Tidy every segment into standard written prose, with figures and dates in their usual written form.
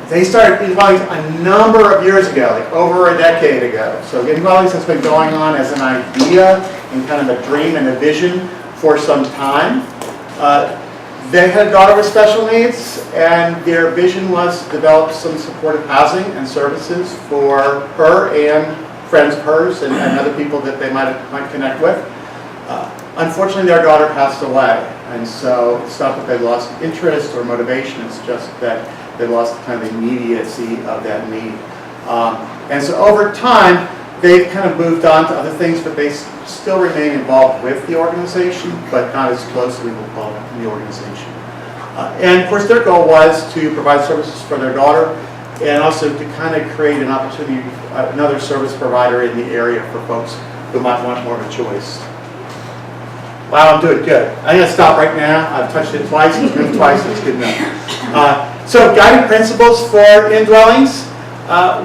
They started InDwellings a number of years ago, like over a decade ago. So InDwellings has been going on as an idea and kind of a dream and a vision for some time. They had a daughter with special needs, and their vision was to develop some supportive housing and services for her and friends of hers and other people that they might connect with. Unfortunately, their daughter passed away, and so it's not that they lost interest or motivation, it's just that they lost kind of the immediacy of that need. And so over time, they've kind of moved on to other things, but they still remain involved with the organization, but not as closely with the organization. And of course, their goal was to provide services for their daughter, and also to kind of create an opportunity, another service provider in the area for folks who might want more of a choice. Wow, I'm doing good. I'm going to stop right now. I've touched it twice, it's moved twice, it's good enough. So guiding principles for InDwellings.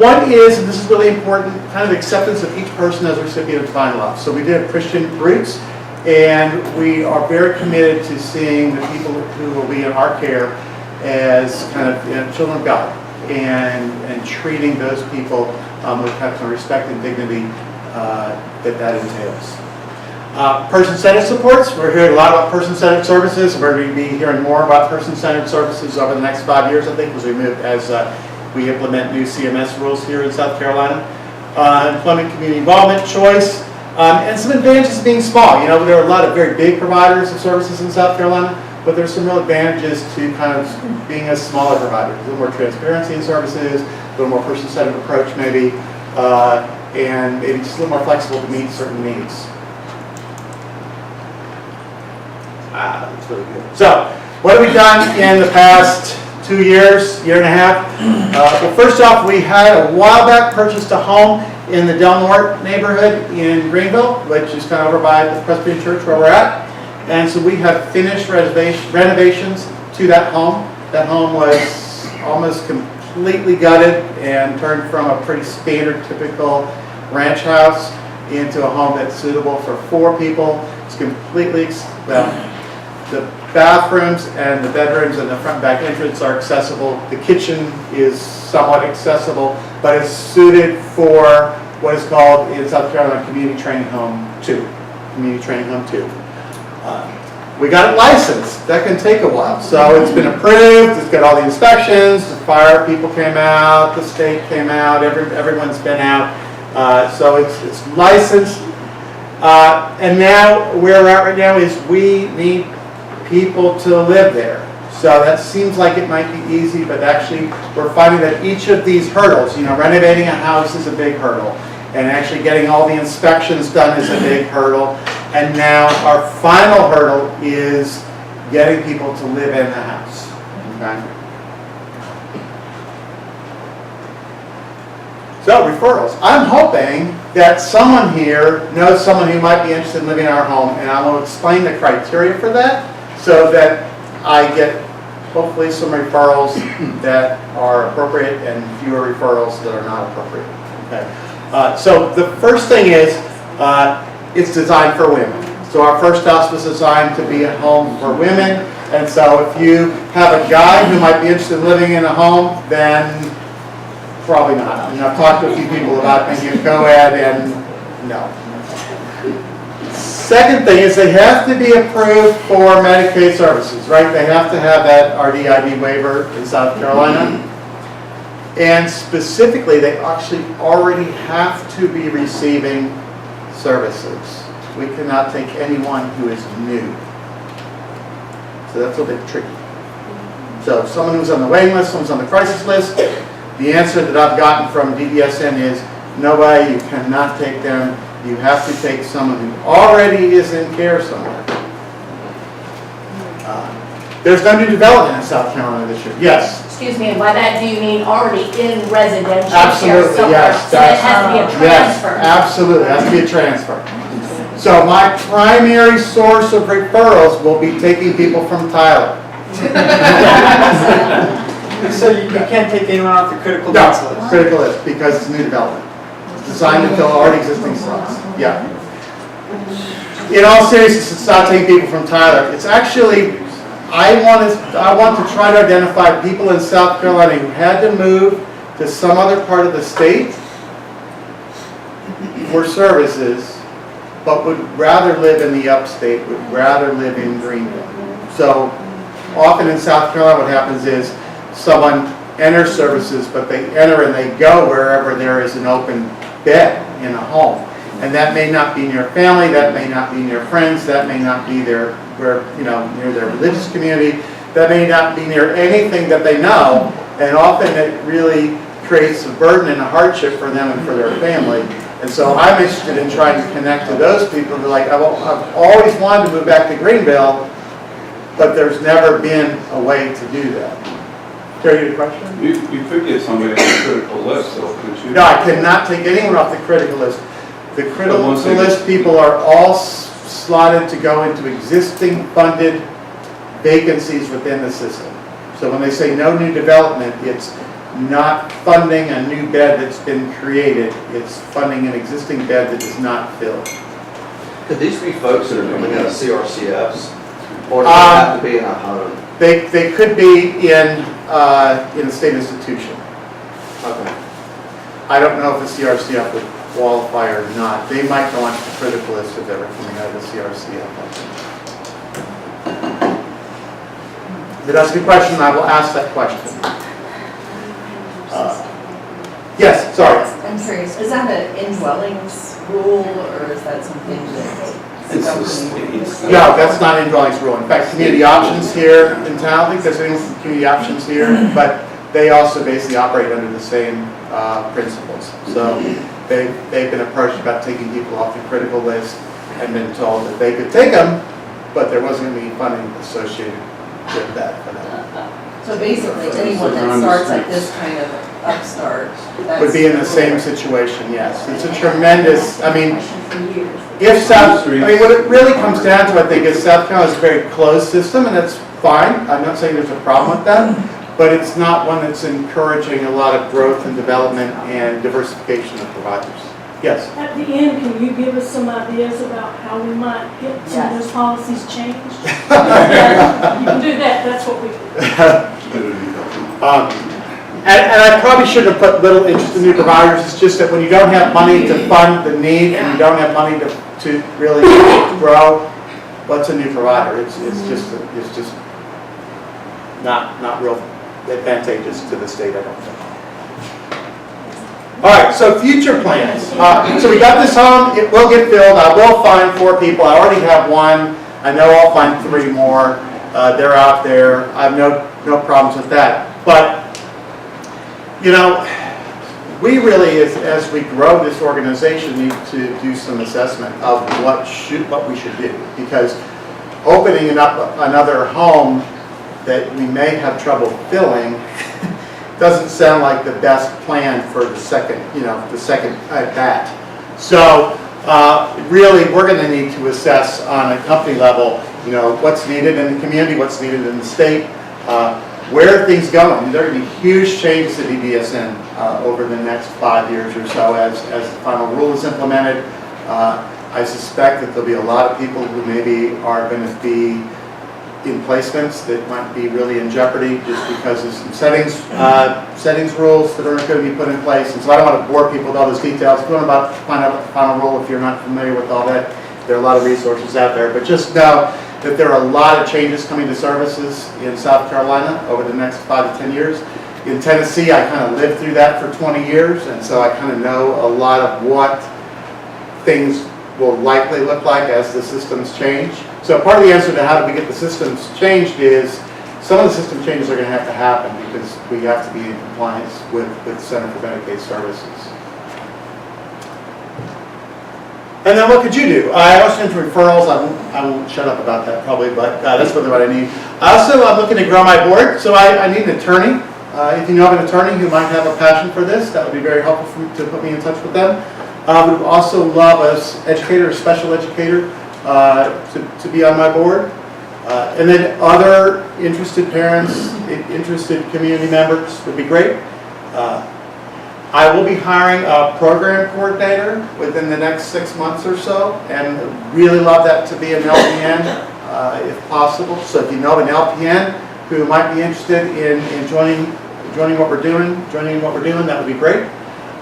One is, and this is really important, kind of acceptance of each person as a recipient of divine love. So we did have Christian roots, and we are very committed to seeing the people who will be in our care as kind of children of God, and treating those people with kind of respect and dignity that entails. Person-centered supports. We're hearing a lot about person-centered services. We're going to be hearing more about person-centered services over the next 5 years, I think, as we implement new CMS rules here in South Carolina. Employment, community involvement, choice, and some advantages of being small. You know, there are a lot of very big providers of services in South Carolina, but there's some real advantages to kind of being a smaller provider. A little more transparency in services, a little more person-centered approach maybe, and maybe just a little more flexible to meet certain needs. That's really good. So, what have we done in the past 2 years, year and a half? Well, first off, we had a while back purchased a home in the Del Norte neighborhood in Greenville, which is kind of over by the Presbyterian Church where we're at. And so we have finished renovations to that home. That home was almost completely gutted and turned from a pretty standard, typical ranch house into a home that's suitable for 4 people. It's completely, the bathrooms and the bedrooms and the front and back entrance are accessible. The kitchen is somewhat accessible, but it's suited for what is called in South Carolina Community Training Home 2. Community Training Home 2. We got it licensed. That can take a while. So it's been approved. It's got all the inspections. The fire people came out. The state came out. Everyone's been out. So it's licensed. And now where we're at right now is we need people to live there. So that seems like it might be easy, but actually we're finding that each of these hurdles, you know, renovating a house is a big hurdle, and actually getting all the inspections done is a big hurdle, and now our final hurdle is getting people to live in the house. Okay? So, referrals. I'm hoping that someone here knows someone who might be interested in living in our home, and I'm going to explain the criteria for that so that I get hopefully some referrals that are appropriate and fewer referrals that are not appropriate. Okay. So the first thing is it's designed for women. So our first house was designed to be a home for women, and so if you have a guy who might be interested in living in a home, then probably not. I mean, I've talked to a few people about making a co-ed, and no. Second thing is they have to be approved for Medicaid services, right? They have to have that RDID waiver in South Carolina. And specifically, they actually already have to be receiving services. We cannot take anyone who is new. So that's a bit tricky. So someone who's on the waiting list, someone's on the crisis list, the answer that I've gotten from DDSN is, no way, you cannot take them. You have to take someone who already is in care somewhere. There's no new development in South Carolina this year. Yes? Excuse me, and by that do you mean already in residential care Absolutely, somewhere? yes. So it has to be a transfer. Yes, absolutely. It has to be a transfer. So my primary source of referrals will be taking people from Tyler. So you can't take anyone off the critical needs list? No, critical list, because it's new development. It's designed to fill already existing slots. Yeah. in all seriousness, it's not taking people from Tyler. It's actually, I want to try to identify people in South Carolina who had to move to some other part of the state for services, but would rather live in the upstate, would rather live in Greenville. So often in South Carolina, what happens is someone enters services, but they enter and they go wherever there is an open bed in a home. And that may not be near family, that may not be near friends, that may not be near their religious community, that may not be near anything that they know, and often it really creates a burden and a hardship for them and for their family. And so I'm interested in trying to connect to those people who are like, I've always wanted to move back to Greenville, but there's never been a way to do that. Carrie, you have a question? You could get somebody on the critical list, though, couldn't you? No, I cannot take anyone off the critical list. The critical list people are all slotted to go into existing funded vacancies within the system. So when they say no new development, it's not funding a new bed that's been created. It's funding an existing bed that is not filled. Could these be folks that are coming out of CRCFs? Or do they have to be in a home? They could be in a state institution. Okay. I don't know if the CRCF would qualify or not. They might go onto the critical list if they were coming out of the CRCF. Did I ask a question? I will ask that question. Yes, sorry. I'm curious, is that an InDwellings rule, or is that something that? It's the state's. No, that's not InDwellings rule. In fact, community options here in town, I think there's any community options here, but they also basically operate under the same principles. So they've been approached about taking people off the critical list and been told that they could take them, but there wasn't going to be funding associated with that for them. So basically, anyone that starts at this kind of upstart. Would be in the same situation, yes. It's a tremendous, I mean, if South, I mean, what it really comes down to, I think, is South Carolina is a very closed system, and that's fine. I'm not saying there's a problem with that, but it's not one that's encouraging a lot of growth and development and diversification of providers. Yes? At the end, can you give us some ideas about how we might get some of those policies changed? You can do that, that's what we do. And I probably shouldn't have put little interest in new providers. It's just that when you don't have money to fund the need and you don't have money to really grow, what's a new provider? It's just not real advantageous to the state, I don't think. All right, so future plans. So we got this home, it will get filled. I will find 4 people. I already have 1. I know I'll find 3 more. They're out there. I have no problems with that. But, you know, we really, as we grow this organization, need to do some assessment of what we should do. Because opening up another home that we may have trouble filling doesn't sound like the best plan for the second at bat. So really, we're going to need to assess on a company level, what's needed in the community, what's needed in the state, where are things going. There are going to be huge changes at EBSN over the next 5 years or so as the final rule is implemented. I suspect that there'll be a lot of people who maybe are going to be in placements that might be really in jeopardy just because of some settings rules that are going to be put in place. And so I don't want to bore people with all those details. If you want to find out the final rule, if you're not familiar with all that, there are a lot of resources out there. But just know that there are a lot of changes coming to services in South Carolina over the next 5 to 10 years. In Tennessee, I kind of lived through that for 20 years, and so I kind of know a lot of what things will likely look like as the systems change. So part of the answer to how do we get the systems changed is some of the system changes are going to happen because we have to be in compliance with the Center for Medicaid Services. And then what could you do? I also into referrals. I won't shut up about that probably, but that's really what I need. Also, I'm looking to grow my board, so I need an attorney. If you know of an attorney who might have a passion for this, that would be very helpful for me to put me in touch with them. We would also love an educator, a special educator, to be on my board. And then other interested parents, interested community members would be great. I will be hiring a program coordinator within the next 6 months or so, and really love that to be an LPN if possible. So if you know an LPN who might be interested in joining what we're doing, that would be great.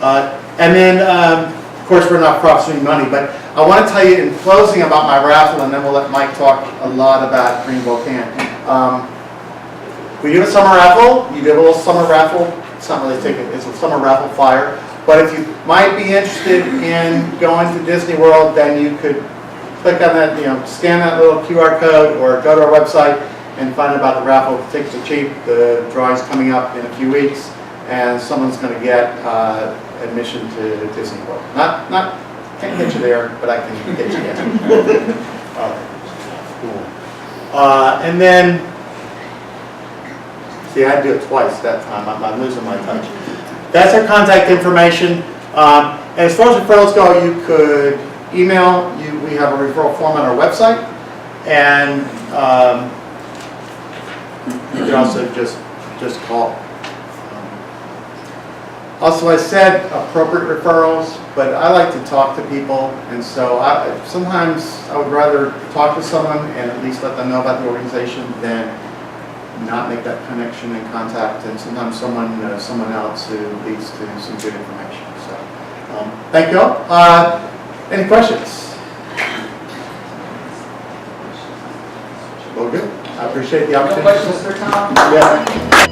And then, of course, we're not promising money, but I want to tell you in closing about my raffle, and then we'll let Mike talk a lot about Greenville Can. We do a summer raffle. You do a little summer raffle. It's not really a ticket, it's a summer raffle flyer. But if you might be interested in going to Disney World, then you could click on that, scan that little QR code or go to our website and find out about the raffle. The tickets are cheap. The drawing's coming up in a few weeks, and someone's going to get admission to Disney World. Can't get you there, but I can get you in. Cool. And then, see, I had to do it twice that time. I'm losing my touch. That's our contact information. And as far as referrals go, you could email. We have a referral form on our website, and you can also just call. Also, I said appropriate referrals, but I like to talk to people, and so sometimes I would rather talk to someone and at least let them know about the organization than not make that connection and contact, and sometimes someone else who leads to some good information. So, thank you all. Any questions? Well, good. I appreciate the No opportunity. questions for Tom? Yeah.